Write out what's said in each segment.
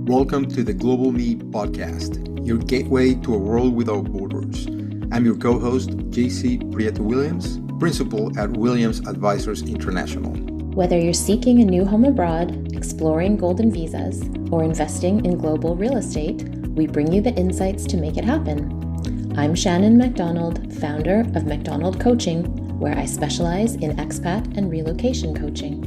Welcome to the Global Me podcast, your gateway to a world without borders. I'm your co-host, JC Williams, principal at Williams Advisors International. Whether you're seeking a new home abroad, exploring golden visas, or investing in global real estate, we bring you the insights to make it happen. I'm Shannon McDonald, founder of McDonald Coaching, where I specialize in expat and relocation coaching.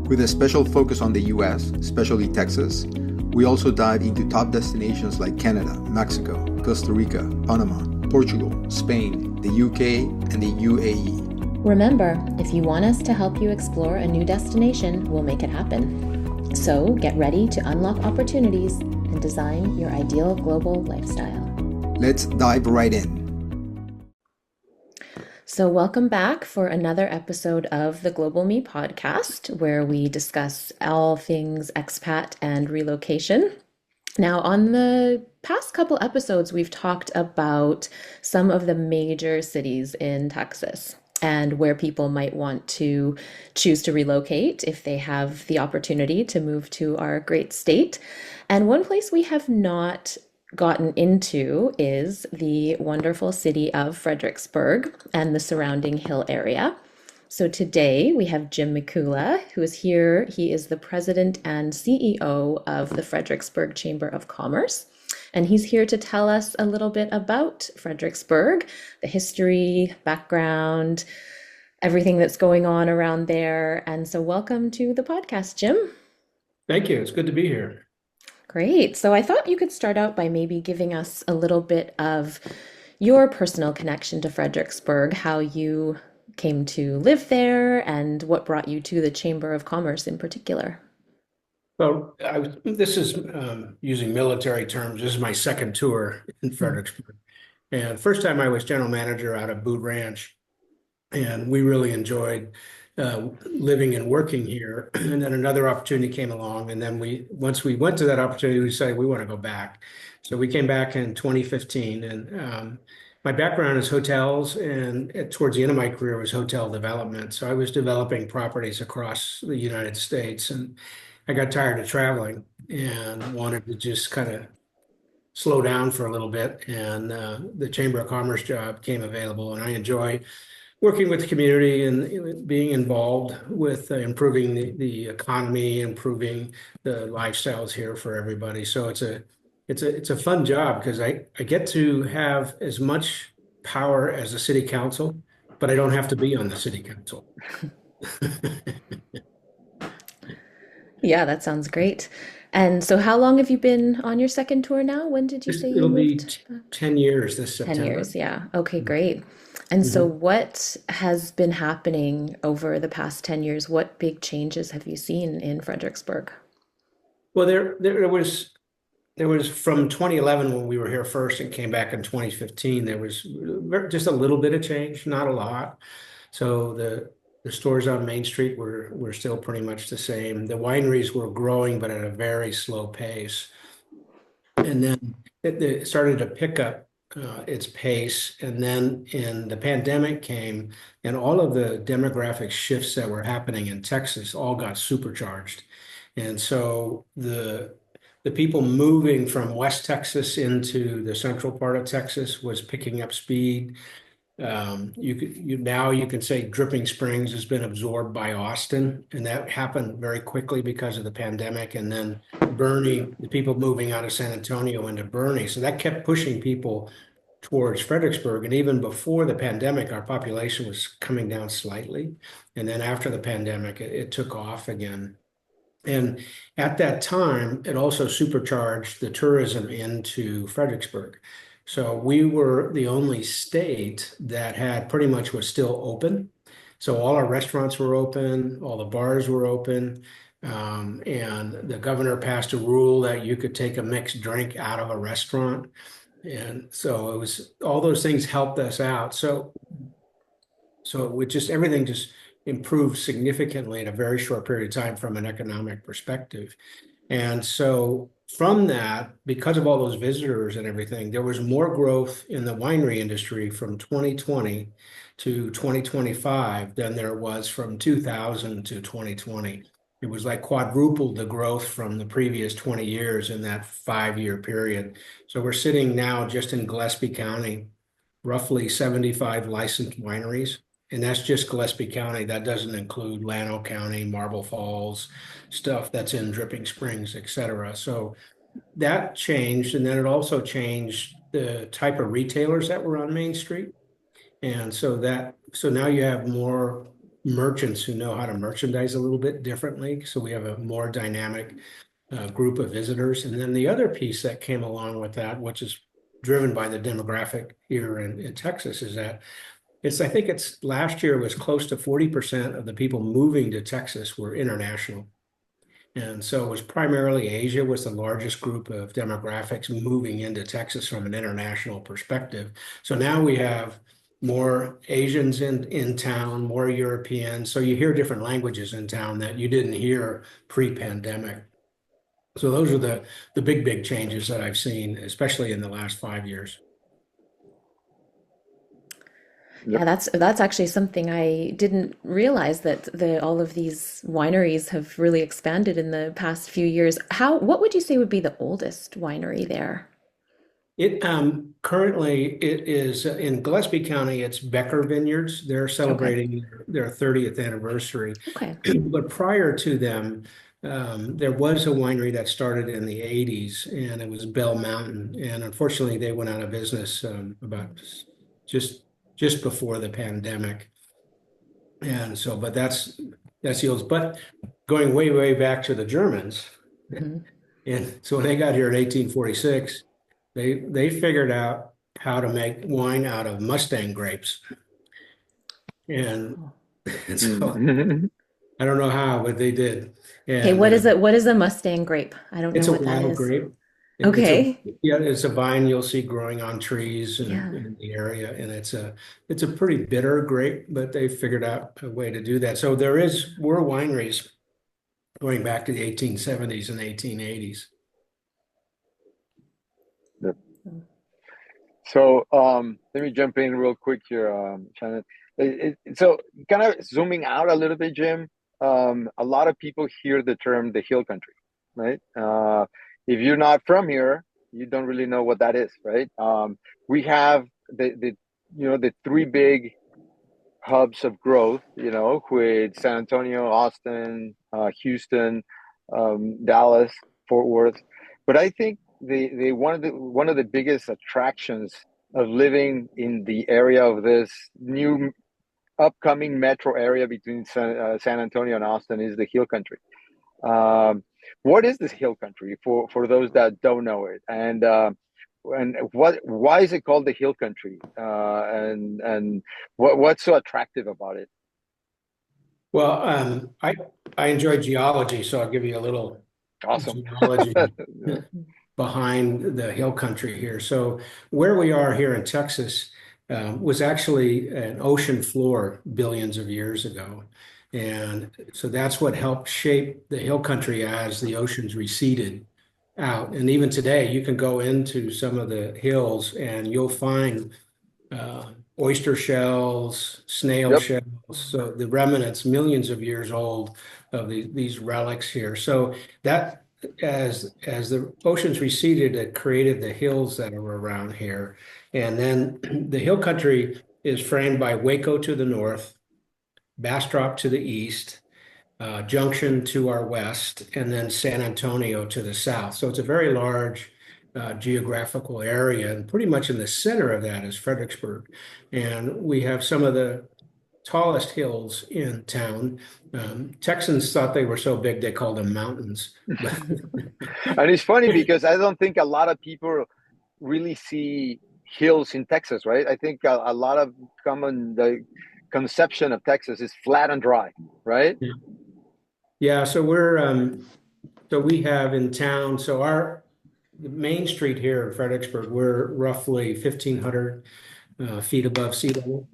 With a special focus on the US, especially Texas, we also dive into top destinations like Canada, Mexico, Costa Rica, Panama, Portugal, Spain, the UK, and the UAE. Remember, if you want us to help you explore a new destination, we'll make it happen. So get ready to unlock opportunities and design your ideal global lifestyle. Let's dive right in. So welcome back for another episode of the Global Me podcast, where we discuss all things expat and relocation. Now, on the past couple episodes, we've talked about some of the major cities in Texas and where people might want to choose to relocate if they have the opportunity to move to our great state. And one place we have not gotten into is the wonderful city of Fredericksburg and the surrounding hill area. So today we have Jim Mikula, who is here. He is the president and CEO of the Fredericksburg Chamber of Commerce. And he's here to tell us a little bit about Fredericksburg, the history, background, everything that's going on around there. And so welcome to the podcast, Jim. Thank you. It's good to be here. Great. So I thought you could start out by maybe giving us a little bit of your personal connection to Fredericksburg, how you came to live there, and what brought you to the Chamber of Commerce in particular. Well, this is using military terms. This is my second tour in Fredericksburg. And first time I was general manager out of Boot Ranch, and we really enjoyed living and working here. And then another opportunity came along, and then once we went to that opportunity, we decided we want to go back. So we came back in 2015, and my background is hotels, and towards the end of my career was hotel development. So I was developing properties across the United States, and I got tired of traveling and wanted to just kind of slow down for a little bit. And the Chamber of Commerce job came available, and I enjoy working with the community and being involved with improving the economy, improving the lifestyles here for everybody. So it's a fun job because I get to have as much power as the city council, but I don't have to be on the city council. Yeah, that sounds great. And so how long have you been on your second tour now? When did you say you moved? It'll be 10 years this September. 10 years, yeah. Okay, great. And so what has been happening over the past 10 years? What big changes have you seen in Fredericksburg? Well, there was from 2011 when we were here first and came back in 2015, there was just a little bit of change, not a lot. So the stores on Main Street were still pretty much the same. The wineries were growing, but at a very slow pace. And then it started to pick up its pace. And then the pandemic came, and all of the demographic shifts that were happening in Texas all got supercharged. And so the people moving from West Texas into the central part of Texas was picking up speed. You can say Dripping Springs has been absorbed by Austin, and that happened very quickly because of the pandemic. And then Boerne, the people moving out of San Antonio into Boerne, so that kept pushing people towards Fredericksburg. And even before the pandemic, our population was coming down slightly, and then after the pandemic, it took off again. And at that time, it also supercharged the tourism into Fredericksburg. So we were the only state that had pretty much was still open. So all our restaurants were open, all the bars were open, and the governor passed a rule that you could take a mixed drink out of a restaurant. And so it was all those things helped us out. So everything just improved significantly in a very short period of time from an economic perspective. And so from that, because of all those visitors and everything, there was more growth in the winery industry from 2020 to 2025 than there was from 2000 to 2020. It was like quadrupled the growth from the previous 20 years in that 5-year period. So we're sitting now just in Gillespie County, roughly 75 licensed wineries. And that's just Gillespie County. That doesn't include Llano County, Marble Falls, stuff that's in Dripping Springs, et cetera. So that changed. And then it also changed the type of retailers that were on Main Street. And so now you have more merchants who know how to merchandise a little bit differently. So we have a more dynamic group of visitors. And then the other piece that came along with that, which is driven by the demographic here in Texas, is that I think it's last year was close to 40% of the people moving to Texas were international. And so it was primarily Asia was the largest group of demographics moving into Texas from an international perspective. So now we have more Asians in town, more Europeans. So you hear different languages in town that you didn't hear pre-pandemic. So those are the big changes that I've seen, especially in the last 5 years. Yeah, that's actually something I didn't realize, that all of these wineries have really expanded in the past few years. What would you say would be the oldest winery there? It currently it is in Gillespie County. It's Becker Vineyards. They're Okay. celebrating their 30th anniversary. Okay. But prior to them, there was a winery that started in the 80s, and it was Bell Mountain. And unfortunately, they went out of business about just before the pandemic. And so, but that's the old. But going way back to the Germans, Mhm. and so when they got here in 1846. They figured out how to make wine out of Mustang grapes. And so I don't know how, but they did. Okay, And what is it? What is a Mustang grape? I don't know it's a what that wild is. grape. Okay. It's a vine you'll see growing on trees Yeah. in the area. And it's a pretty bitter grape, but they figured out a way to do that. So were wineries going back to the 1870s and 1880s. Yep. So let me jump in real quick here, Shannon. So kind of zooming out a little bit, Jim, a lot of people hear the term the hill country, right? If you're not from here, you don't really know what that is, right? We have the three big hubs of growth, with San Antonio, Austin, Houston, Dallas, Fort Worth. But I think one of the biggest attractions of living in the area of this new upcoming metro area between San Antonio and Austin is the hill country. What is this hill country for those that don't know it, and why is it called the hill country, and what's so attractive about it? Well, I enjoy geology, so I'll give you a little Awesome. geology behind the hill country here. So where we are here in Texas was actually an ocean floor billions of years ago. And so that's what helped shape the hill country as the oceans receded out. And even today, you can go into some of the hills and you'll find oyster shells, snail Yep. shells, so the remnants, millions of years old of these relics here. So that as the oceans receded, it created the hills that are around here. And then the hill country is framed by Waco to the north, Bastrop to the east, Junction to our west, and then San Antonio to the south. So it's a very large geographical area, and pretty much in the center of that is Fredericksburg. And we have some of the tallest hills in town. Texans thought they were so big they called them mountains. And it's funny because I don't think a lot of people really see hills in Texas, right? I think a lot of the conception of Texas is flat and dry, right? Yeah, so we have in town, the main street here in Fredericksburg, we're roughly 1,500 feet above sea level.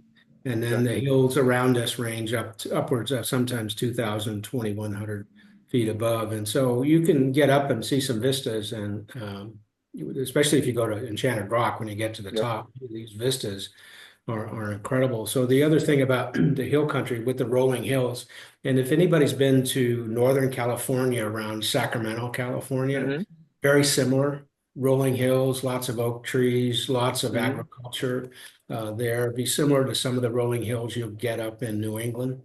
And then the hills around us range upwards of sometimes 2,000, 2,100 feet above. And so you can get up and see some vistas, and especially if you go to Enchanted Rock, when you get to the top, these vistas are incredible. So the other thing about the hill country with the rolling hills, and if anybody's been to Northern California around Sacramento, California, Hmm. very similar. Rolling hills, lots of oak trees, lots of Hmm. agriculture there. Be similar to some of the rolling hills you'll get up in New England.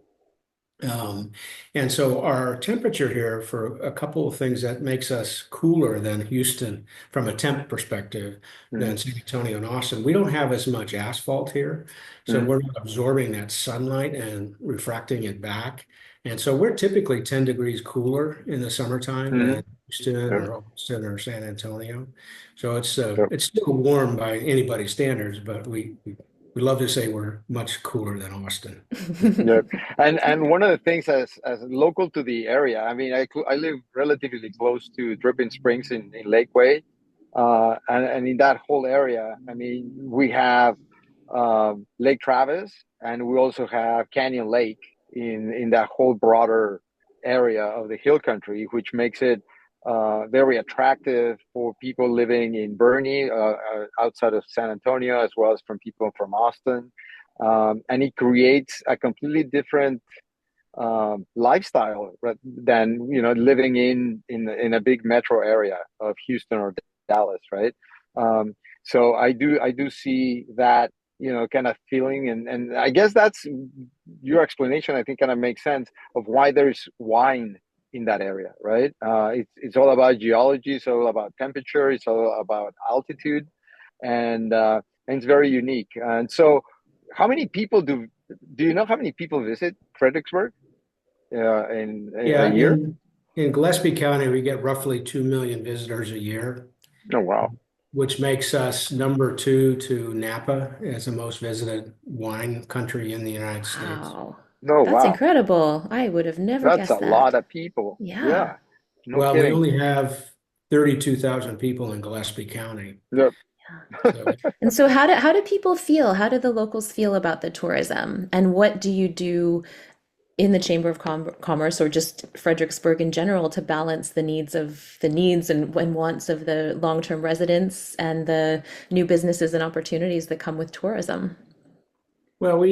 Um, and so our temperature here for a couple of things that makes us cooler than Houston from a temp perspective than Hmm. San Antonio and Austin. We don't have as much asphalt here, so Hmm. we're not absorbing that sunlight and refracting it back. And so we're typically 10 degrees cooler in the summertime Hmm. than Houston Yep. or Austin or San Antonio. So Yep. it's still warm by anybody's standards, but we love to say we're much cooler than Austin. Yep. And one of the things as local to the area, I mean, I live relatively close to Dripping Springs in Lakeway, and in that whole area, I mean, we have Lake Travis, and we also have Canyon Lake in that whole broader area of the hill country, which makes it very attractive for people living in Bernie, outside of San Antonio, as well as from people from Austin. And it creates a completely different lifestyle than living in a big metro area of Houston or Dallas, right? So I do see that kind of feeling, and I guess that's your explanation. I think kind of makes sense of why there's wine in that area, right? It's all about geology, it's all about temperature, it's all about altitude, and it's very unique. And so, how many people do you know how many people visit Fredericksburg in a Yeah, year? in Gillespie County, we get roughly 2 million visitors a year, Oh, wow. which makes us number two to Napa as the most visited wine country in the United States. Wow. No, That's wow. incredible. I would have never That's a guessed that. lot of people. Yeah. Yeah, no Well, we kidding. only have 32,000 people in Gillespie County. Yep. Yeah. So, And so how do people feel? How do the locals feel about the tourism? And what do you do in the Chamber of Commerce or just Fredericksburg in general to balance the needs and wants of the long-term residents and the new businesses and opportunities that come with tourism? well,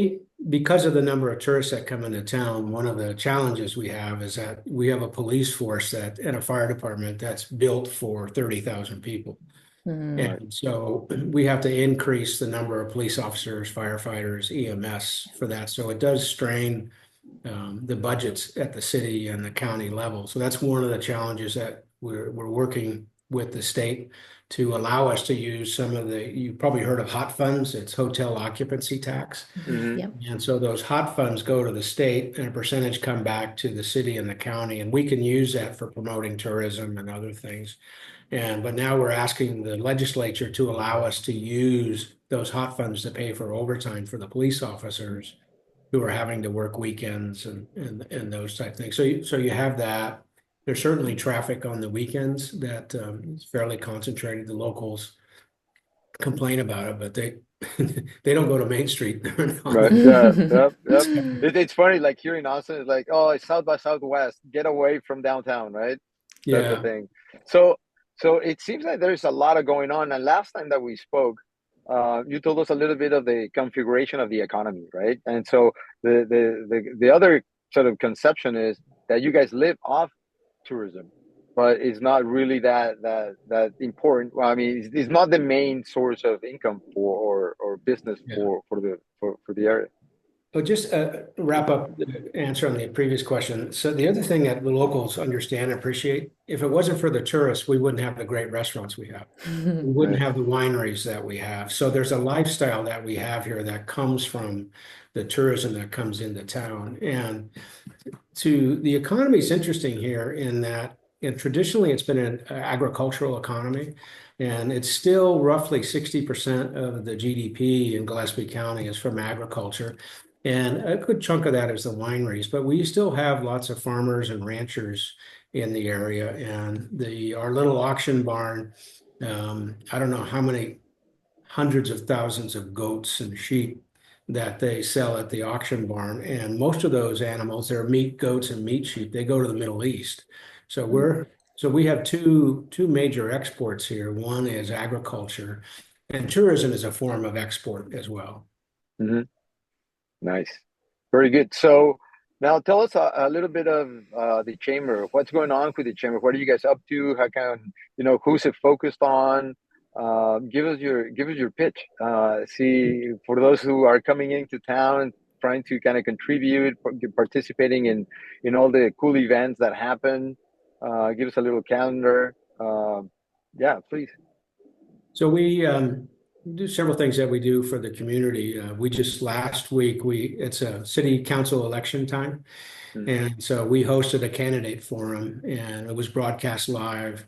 because of the number of tourists that come into town, one of the challenges we have is that we have a police force and a fire department that's built for 30,000 people. Hmm. Right. And so we have to increase the number of police officers, firefighters, EMS for that. So it does strain the budgets at the city and the county level. So that's one of the challenges that we're working with the state to allow us to use some of you've probably heard of hot funds. It's hotel occupancy tax. Hmm. Yep. And so those hot funds go to the state and a percentage come back to the city and the county. And we can use that for promoting tourism and other things. But now we're asking the legislature to allow us to use those hot funds to pay for overtime for the police officers who are having to work weekends and those type of things. So you have that. There's certainly traffic on the weekends that is fairly concentrated. The locals complain about it, but they don't go to Main Street on Right. the Yeah. Yep. Yep. so, It's funny, like here in Austin, it's like, oh, it's South by Southwest. Get away from downtown, right? Type of yeah. thing. So, so it seems like there's a lot of going on. And last time that we spoke, you told us a little bit of the configuration of the economy, right? And so the other sort of conception is that you guys live off tourism, but it's not really that important. Well, I mean, it's not the main source of income or business Yeah. for the area. But just wrap up the answer on the previous question. So the other thing that the locals understand and appreciate, if it wasn't for the tourists, we wouldn't have the great restaurants we have. We wouldn't Right. have the wineries that we have. So there's a lifestyle that we have here that comes from the tourism that comes into town. And the economy is interesting here in that, and traditionally it's been an agricultural economy, and it's still roughly 60% of the GDP in Gillespie County is from agriculture. And a good chunk of that is the wineries, but we still have lots of farmers and ranchers in the area. And our little auction barn, I don't know how many hundreds of thousands of goats and sheep that they sell at the auction barn. And most of those animals, they're meat goats and meat sheep, they go to the Middle East. So we have two major exports here. One is agriculture, and tourism is a form of export as well. Hmm. Nice. Very good. So now tell us a little bit of the chamber. What's going on with the chamber? What are you guys up to? How can, who's it focused on? Give us your pitch. See, for those who are coming into town, trying to kind of contribute, participating in all the cool events that happen. Give us a little calendar. Yeah, please. So we do several things that we do for the community. We just last week, it's a city council election time. Mm. And so we hosted a candidate forum, and it was broadcast live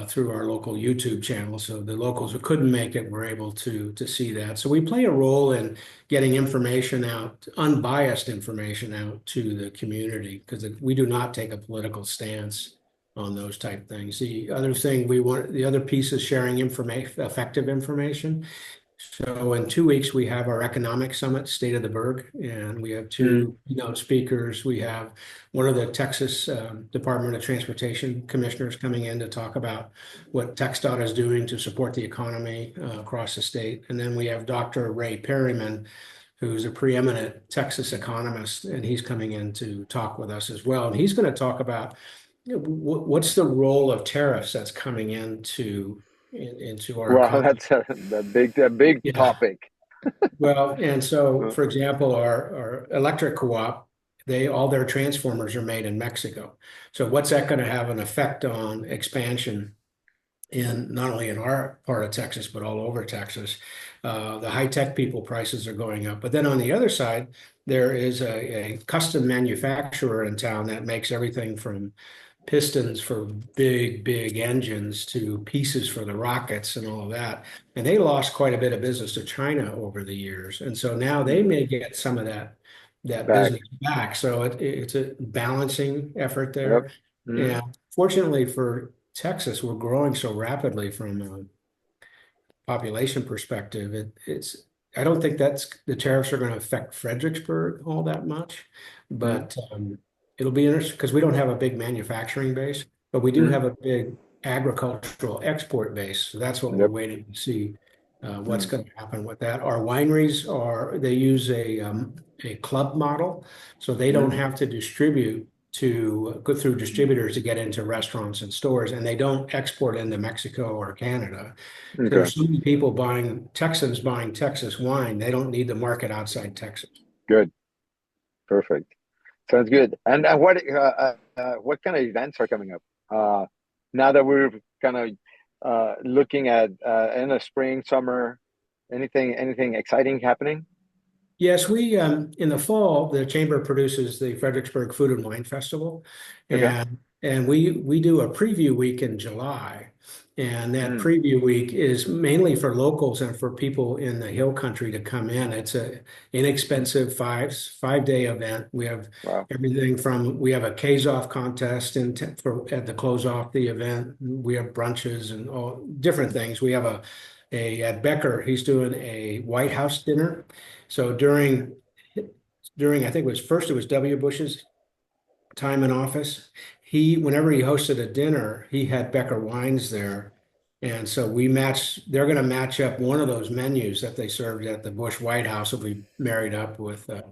through our local YouTube channel. So the locals who couldn't make it were able to see that. So we play a role in getting information out, unbiased information out to the community, because we do not take a political stance on those type things. The other piece is sharing information, effective information. So in 2 weeks, we have our economic summit, State of the Burg, and we have two keynote speakers. We have one of the Texas Department of Transportation commissioners coming in to talk about what TxDOT is doing to support the economy across the state. And then we have Dr. Ray Perryman, who's a preeminent Texas economist, and he's coming in to talk with us as well. And he's going to talk about what's the role of tariffs that's coming into our Well, economy. that's the big Yeah. topic. Well, and so, for example, our electric co-op, all their transformers are made in Mexico. So what's that going to have an effect on expansion not only in our part of Texas, but all over Texas? The high-tech people prices are going up. But then on the other side, there is a custom manufacturer in town that makes everything from pistons for big engines to pieces for the rockets and all of that. And they lost quite a bit of business to China over the years. And so now they may get some of that business back. So it's a balancing effort there. Yep. Mm. And fortunately for Texas, we're growing so rapidly from a population perspective. I don't think the tariffs are going to affect Fredericksburg all that much, but it'll be interesting because we don't have a big manufacturing base, but we do have a big agricultural export base. So that's what we're waiting to see what's going to happen with that. Our wineries they use a club model, so they don't have to go through distributors to get into restaurants and stores, and they don't export into Mexico or Canada. Okay. There's so many people Texans buying Texas wine. They don't need to market outside Texas. Good. Perfect. Sounds good. And what kind of events are coming up? Now that we're kind of looking at in the spring, summer, anything exciting happening? Yes, we in the fall, the chamber produces the Fredericksburg Food and Wine Festival, and we do a preview week in July. And that preview week is mainly for locals and for people in the hill country to come in. It's an inexpensive 5-day event. We have everything we have a Kazoff contest at the close off the event. We have brunches and all different things. We have at Becker, he's doing a White House dinner. So during I think it was W. Bush's time in office, whenever he hosted a dinner, he had Becker wines there. And so they're going to match up one of those menus that they served at the Bush White House will be married up with the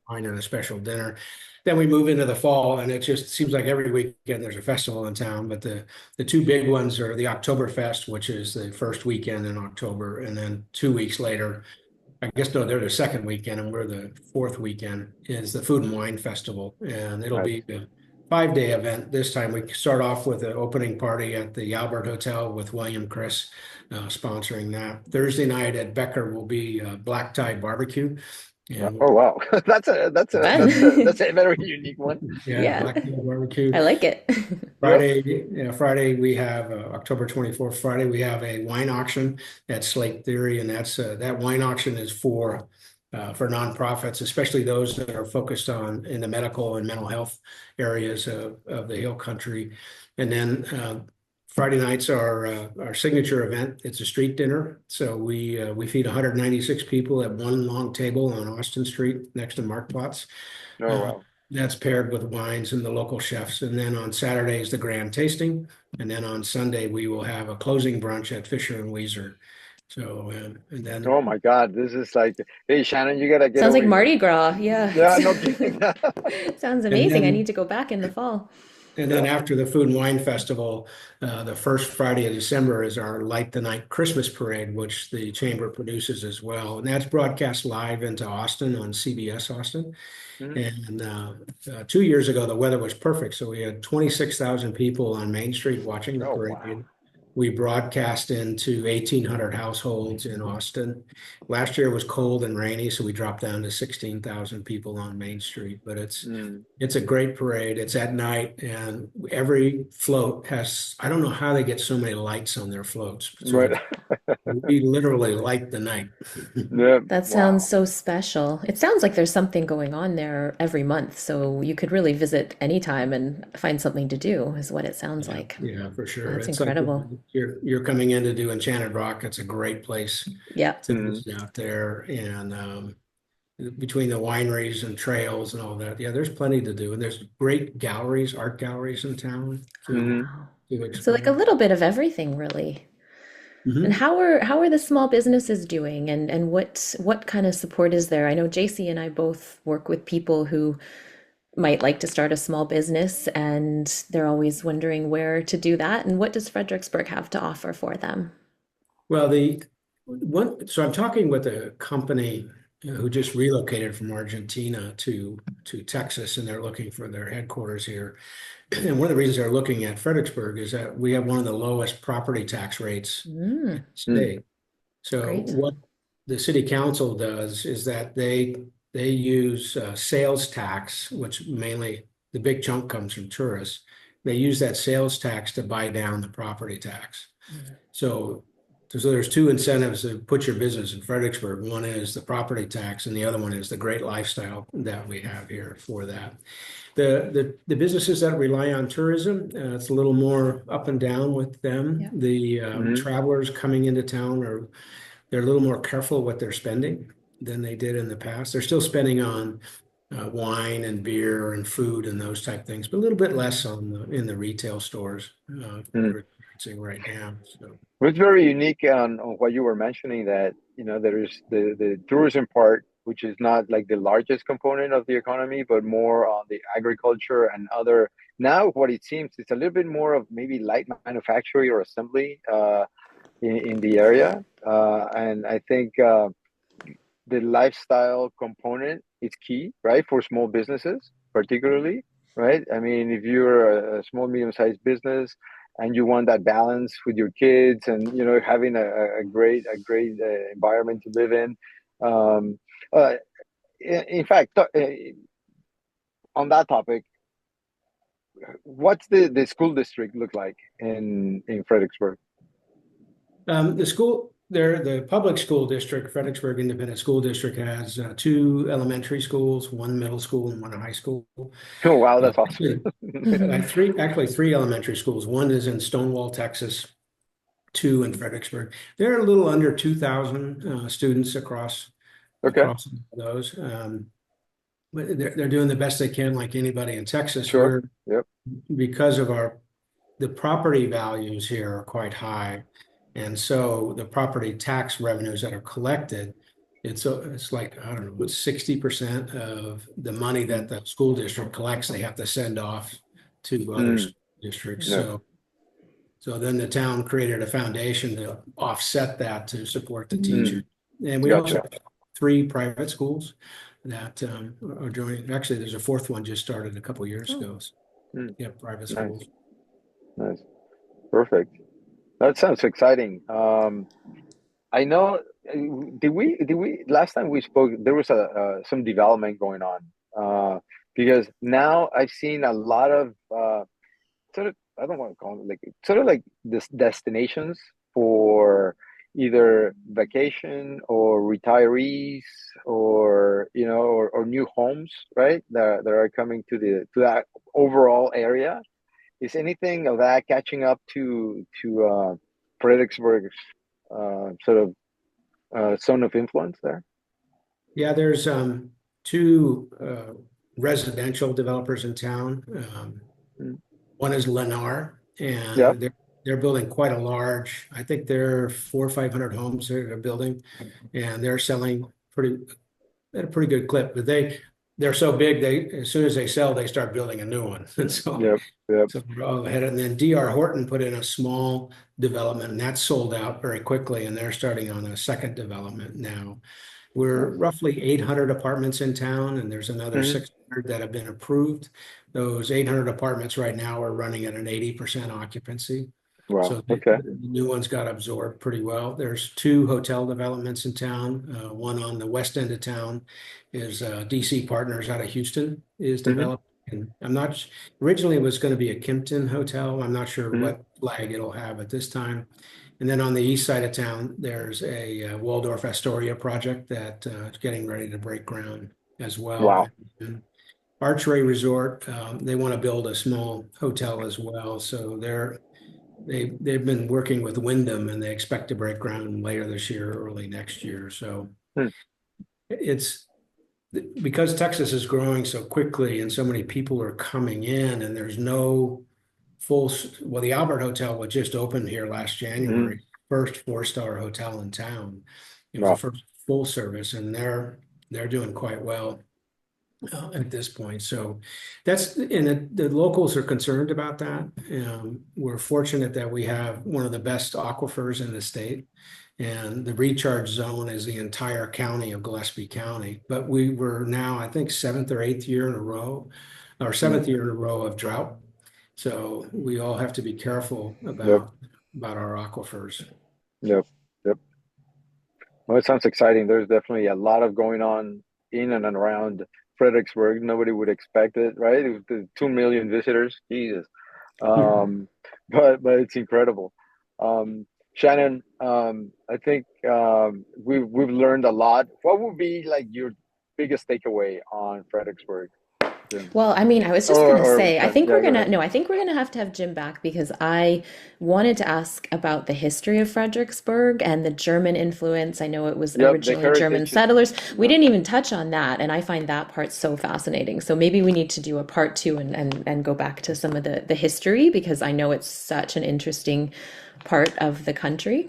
wine and a special dinner. Then we move into the fall, and it just seems like every weekend there's a festival in town. But the two big ones are the Oktoberfest, which is the first weekend in October, and then 2 weeks later, I guess no, they're the second weekend, and we're the fourth weekend, is the Food and Wine Festival. And it'll be a 5-day event. This time we start off with an opening party at the Albert Hotel with William Chris sponsoring that. Thursday night at Becker will be black tie barbecue. And oh wow, that's a very unique one. Yeah. Black tie barbecue. I like it. Friday we have October 24th. Friday we have a wine auction at Slate Theory, and that wine auction is for nonprofits, especially those that are focused in the medical and mental health areas of the Hill Country. And then Friday nights are our signature event. It's a street dinner. So we feed 196 people at one long table on Austin Street next to Mark Potts. Oh, wow. That's paired with wines and the local chefs. And then on Saturday is the grand tasting. And then on Sunday, we will have a closing brunch at Fisher and Weezer. So, and then, Oh my God, this is like, hey Shannon, you gotta get Sounds over like here. Mardi Gras. Yeah. Yeah, no kidding. Sounds and amazing. I need then, to go back in the fall. and Yeah. then after the Food and Wine Festival, the first Friday of December is our Light the Night Christmas Parade, which the Chamber produces as well. And that's broadcast live into Austin on CBS Austin. Mhm. And 2 years ago, the weather was perfect. So we had 26,000 people on Main Street watching the Oh wow. parade. We broadcast into 1,800 households in Austin. Last year was cold and rainy, so we dropped down to 16,000 people on Main Street. But Mm. it's a great parade. It's at night, and every float has, I don't know how they get so many lights on their floats. So Right. we literally light the night. Yeah. That sounds Wow. so special. It sounds like there's something going on there every month, so you could really visit anytime and find something to do, is what it sounds Yeah, like. yeah, for sure. That's It's like incredible. you're coming in to do Enchanted Rock. It's a great place Yeah. to Mm. visit out there, and between the wineries and trails and all that, yeah, there's plenty to do. And there's great galleries, art galleries in town Hmm. to So like a explore. little bit of everything, really. And Mhm. how are the small businesses doing, and what kind of support is there? I know JC and I both work with people who might like to start a small business, and they're always wondering where to do that, and what does Fredericksburg have to offer for them? Well, so I'm talking with a company who just relocated from Argentina to Texas, and they're looking for their headquarters here. And one of the reasons they're looking at Fredericksburg is that we have one of the lowest property tax rates in Mm, the Mm. state. So great. what the city council does is that they use sales tax, which mainly the big chunk comes from tourists. They use that sales tax to buy down the property tax. Mm, So, so there's two incentives to put your business in Fredericksburg. One is the property tax, and the other one is the great lifestyle that we have here for that. The businesses that rely on tourism, it's a little more up and down with them. yeah. The Hmm. travelers coming into town they're a little more careful what they're spending than they did in the past. They're still spending on wine and beer and food and those type things, but a little bit less in the retail stores Mm. we're experiencing right now. So. What's very unique on what you were mentioning that, there is the tourism part, which is not like the largest component of the economy, but more on the agriculture and other. Now, what it seems, it's a little bit more of maybe light manufacturing or assembly in the area. And I think the lifestyle component is key, right, for small businesses, particularly, right? I mean, if you're a small, medium-sized business and you want that balance with your kids and having a great environment to live in. Um, uh, in fact, on that topic, what's the school district look like in Fredericksburg? The public school district, Fredericksburg Independent School District, has two elementary schools, one middle school, and one high school. Oh, wow, that's awesome. Actually, three elementary schools. One is in Stonewall, Texas, two in Fredericksburg. There are a little under 2,000 students across Okay, those. But they're doing the best they can, like anybody in Texas. sure. Yep. Because of the property values here are quite high. And so the property tax revenues that are collected, it's like, I don't know, 60% of the money that the school district collects, they have to send off to other Mm, school districts. yeah. So then the town created a foundation to offset that to support the teachers. Mm, And we also gotcha. have three private schools that are joining. Actually, there's a fourth one just started a couple years Oh, ago. So, Mm, yeah, private nice, schools. nice, perfect. That sounds exciting. I know. Did we last time we spoke? There was some development going on because now I've seen a lot of sort of, I don't want to call it like, sort of like this destinations for either vacation or retirees or or new homes, right? That are coming to that overall area. Is anything of that catching up to Fredericksburg's sort of zone of influence there? Yeah, there's two residential developers in town. Mm. One is Lennar, Yep. and they're building quite a large, I think they're 400 or 500 homes they're building, and they're selling at a pretty good clip. But they're so big, as soon as they sell, they start building a new one. And Yep. Yep. so we're all ahead. And then DR Horton put in a small development, and that's sold out very quickly, and they're starting on a second development now. We're roughly 800 apartments in town, and there's another 600 that have been approved. Those 800 apartments right now are running at an 80% occupancy. Wow. So Okay. the new ones got absorbed pretty well. There's 2 hotel developments in town. One on the west end of town is DC Partners out of Houston is developed. And I'm not originally it was going to be a Kimpton hotel. I'm not sure what flag it'll have at this time. And then on the east side of town, there's a Waldorf Astoria project that is getting ready to break ground as well. Wow. And Archway Resort, they want to build a small hotel as well. So they've been working with Wyndham, and they expect to break ground later this year, early next year. So it's because Texas is growing so quickly and so many people are coming in, and there's no well, the Albert Hotel was just opened here last January, first 4-star hotel in town. It was the first full service, and they're doing quite well at this point. So the locals are concerned about that. We're fortunate that we have one of the best aquifers in the state, and the recharge zone is the entire county of Gillespie County. But we were now, I think, 7th or 8th year in a row, or 7th year in a row of drought. So we all have to be careful about our aquifers. Yep. Well, it sounds exciting. There's definitely a lot of going on in and around Fredericksburg. Nobody would expect it, right? It was the 2 million visitors. Jesus. But it's incredible. Shannon, I think we've learned a lot. What would be like your biggest takeaway on Fredericksburg? Well, I mean, I was just going to say, I think we're going to have to have Jim back, because I wanted to ask about the history of Fredericksburg and the German influence. I know it was originally German settlers. We didn't even touch on that, and I find that part so fascinating. So maybe we need to do a part 2 and go back to some of the history, because I know it's such an interesting part of the country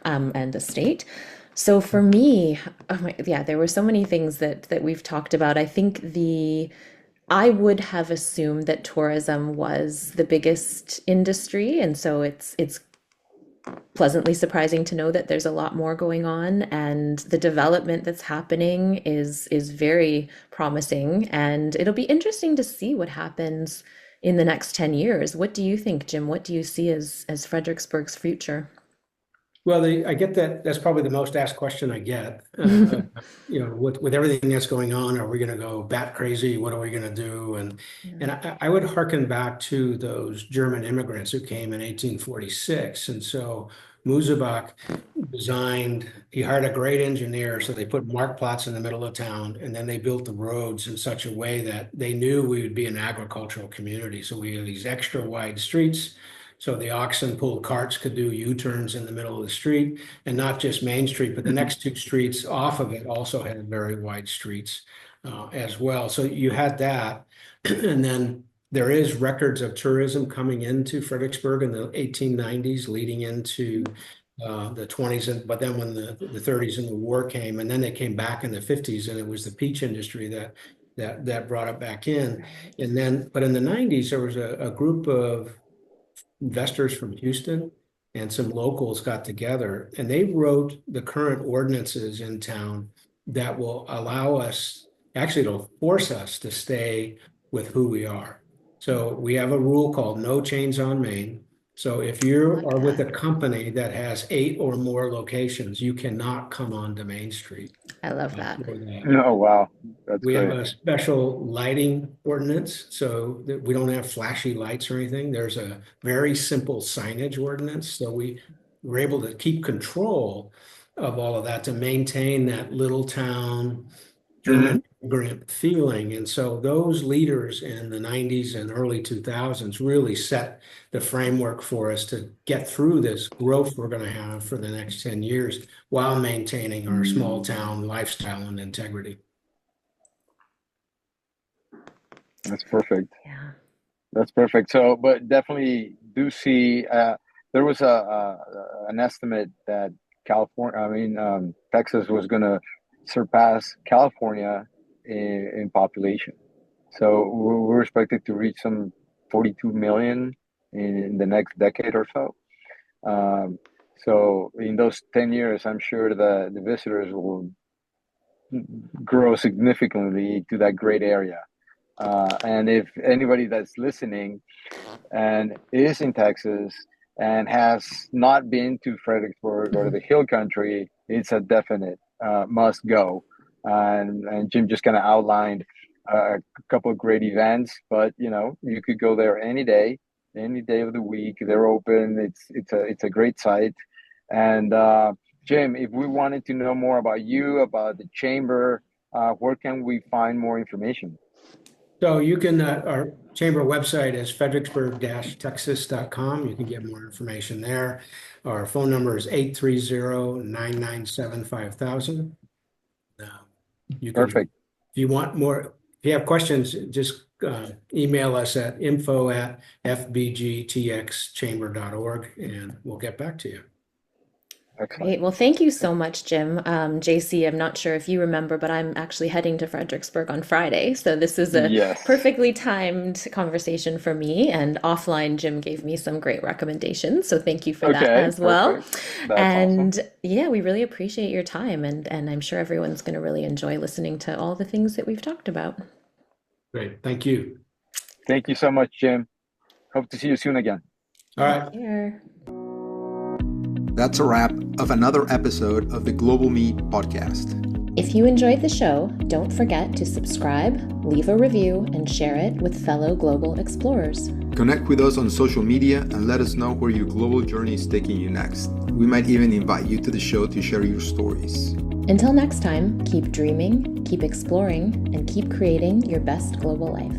and the state. So for me, there were so many things that we've talked about. I think I would have assumed that tourism was the biggest industry, and so it's pleasantly surprising to know that there's a lot more going on, and the development that's happening is very promising, and it'll be interesting to see what happens in the next 10 years. What do you think, Jim? What do you see as Fredericksburg's future? Well, I get that's probably the most asked question I get. With everything that's going on, are we going to go bat crazy? What are we going to do? And I would hearken back to those German immigrants who came in 1846. And so Musebach he hired a great engineer. So they put markplots in the middle of town, and then they built the roads in such a way that they knew we would be an agricultural community. So we have these extra wide streets, so the oxen pulled carts could do U-turns in the middle of the street, and not just Main Street, but the next 2 streets off of it also had very wide streets as well. So you had that. And then there is records of tourism coming into Fredericksburg in the 1890s, leading into the 20s. But then when the 30s and the war came, and then they came back in the 50s, and it was the peach industry that brought it back in. And then, but in the 90s, there was a group of investors from Houston and some locals got together, and they wrote the current ordinances in town that will allow us, actually it'll force us to stay with who we are. So we have a rule called no chains on Main. So if you are with a company that has 8 or more locations, you cannot come onto Main Street. I love that. Oh, wow. That's We great. have a special lighting ordinance, so that we don't have flashy lights or anything. There's a very simple signage ordinance. So we're able to keep control of all of that to maintain that little town German immigrant feeling. And so those leaders in the 90s and early 2000s really set the framework for us to get through this growth we're going to have for the next 10 years while maintaining our small town lifestyle and integrity. That's perfect. Yeah. That's perfect. So, but definitely do see there was an estimate that Texas was going to surpass California in population. So we're expected to reach some 42 million in the next decade or so. So in those 10 years, I'm sure the visitors will grow significantly to that great area. And if anybody that's listening and is in Texas and has not been to Fredericksburg or the Hill Country, it's a definite must go. And Jim just kind of outlined a couple of great events, but you could go there any day of the week. They're open. It's a great site. And Jim, if we wanted to know more about you, about the chamber, where can we find more information? So you can, our chamber website is fredericksburg-texas.com. You can get more information there. Our phone number is 830-997-5000. You can, Perfect. If you want more, if you have questions, just email us at info@fbgtxchamber.org and we'll get back to you. Excellent. Great. Well, thank you so much, Jim. JC, I'm not sure if you remember, but I'm actually heading to Fredericksburg on Friday. So this is a Yes. perfectly timed conversation for me. And offline, Jim gave me some great recommendations. So thank you for that as well. Perfect. That's And awesome. yeah, we really appreciate your time. And I'm sure everyone's going to really enjoy listening to all the things that we've talked about. Great. Thank you. Thank you so much, Jim. Hope to see you soon again. All right. Here. That's a wrap of another episode of the Global Meet podcast. If you enjoyed the show, don't forget to subscribe, leave a review, and share it with fellow global explorers. Connect with us on social media and let us know where your global journey is taking you next. We might even invite you to the show to share your stories. Until next time, keep dreaming, keep exploring, and keep creating your best global life.